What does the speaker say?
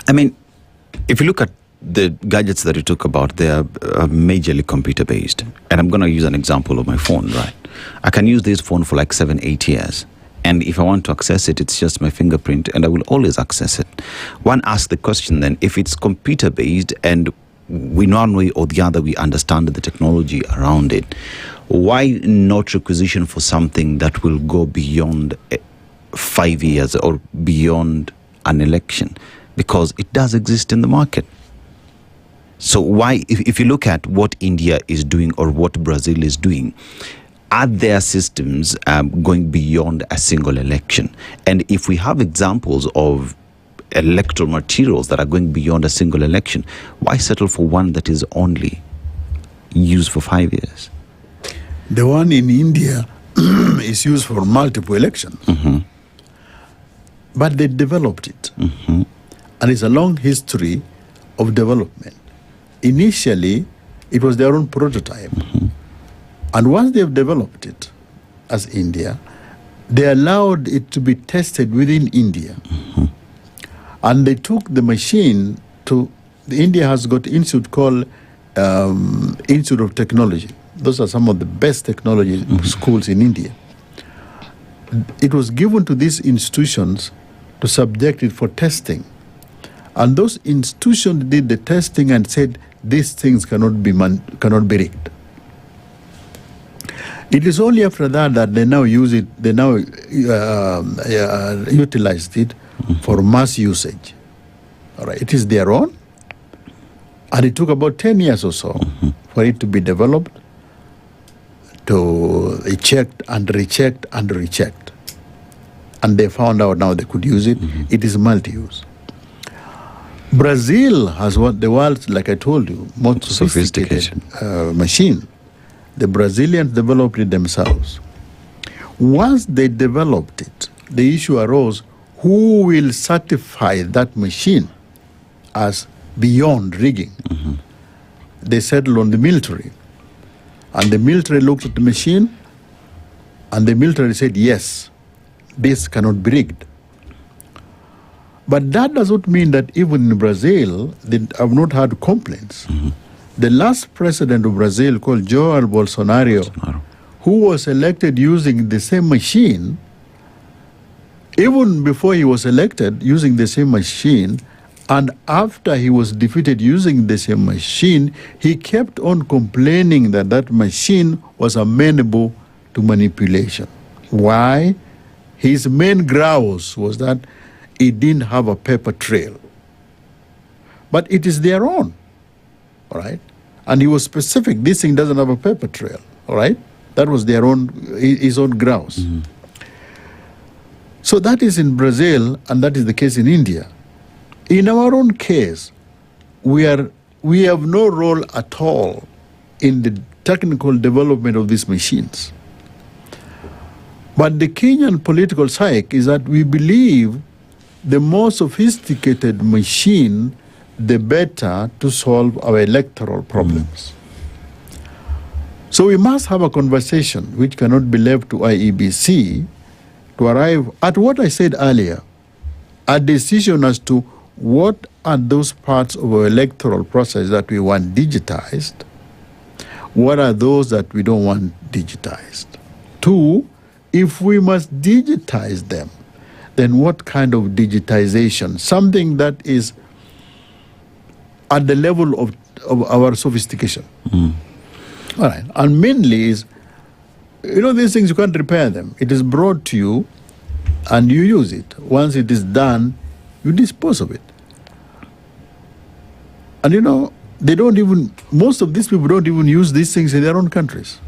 I mean, if you look at the gadgets that you talk about, they are majorly computer-based. And I'm going to use an example of my phone, right? I can use this phone for like 7-8 years. And if I want to access it, it's just my fingerprint, and I will always access it. One asks the question then, if it's computer-based and in one way or the other we understand the technology around it, why not requisition for something that will go beyond 5 years or beyond an election? Because it does exist in the market. So why, if you look at what India is doing or what Brazil is doing, are their systems going beyond a single election? And if we have examples of electoral materials that are going beyond a single election, why settle for one that is only used for 5 years? The one in India is used for multiple elections. But they developed it. And it's a long history of development. Initially, it was their own prototype. And once they've developed it as India, they allowed it to be tested within India. And they took the machine to, India has got an institute called Institute of Technology. Those are some of the best technology schools in India. It was given to these institutions to subject it for testing. And those institutions did the testing and said, these things cannot be rigged. It is only after that they now use it, they now utilized it for mass usage. All right, it is their own, and it took about 10 years or so for it to be developed, to checked and rechecked and rechecked. And they found out now they could use it. It is multi-use. Brazil has what the world's, like I told you, most sophisticated machine. The Brazilians developed it themselves. Once they developed it, the issue arose, who will certify that machine as beyond rigging? They settled on the military. And the military looked at the machine, and the military said, yes, this cannot be rigged. But that does not mean that even in Brazil, they have not had complaints. The last president of Brazil, called Jair Bolsonaro, who was elected using the same machine, even before he was elected using the same machine, and after he was defeated using the same machine, he kept on complaining that that machine was amenable to manipulation. Why? His main grouse was that it didn't have a paper trail. But it is their own, all right? And he was specific, this thing doesn't have a paper trail, all right? That was their own, his own grouse. So that is in Brazil, and that is the case in India. In our own case, we have no role at all in the technical development of these machines. But the Kenyan political psyche is that we believe the more sophisticated machine, the better to solve our electoral problems. So we must have a conversation which cannot be left to IEBC to arrive at what I said earlier, a decision as to what are those parts of our electoral process that we want digitized, what are those that we don't want digitized. Two, if we must digitize them, then what kind of digitization? Something that is at the level of our sophistication. All right. And mainly is, these things, you can't repair them. It is brought to you and you use it. Once it is done, you dispose of it. And they don't even, most of these people don't even use these things in their own countries.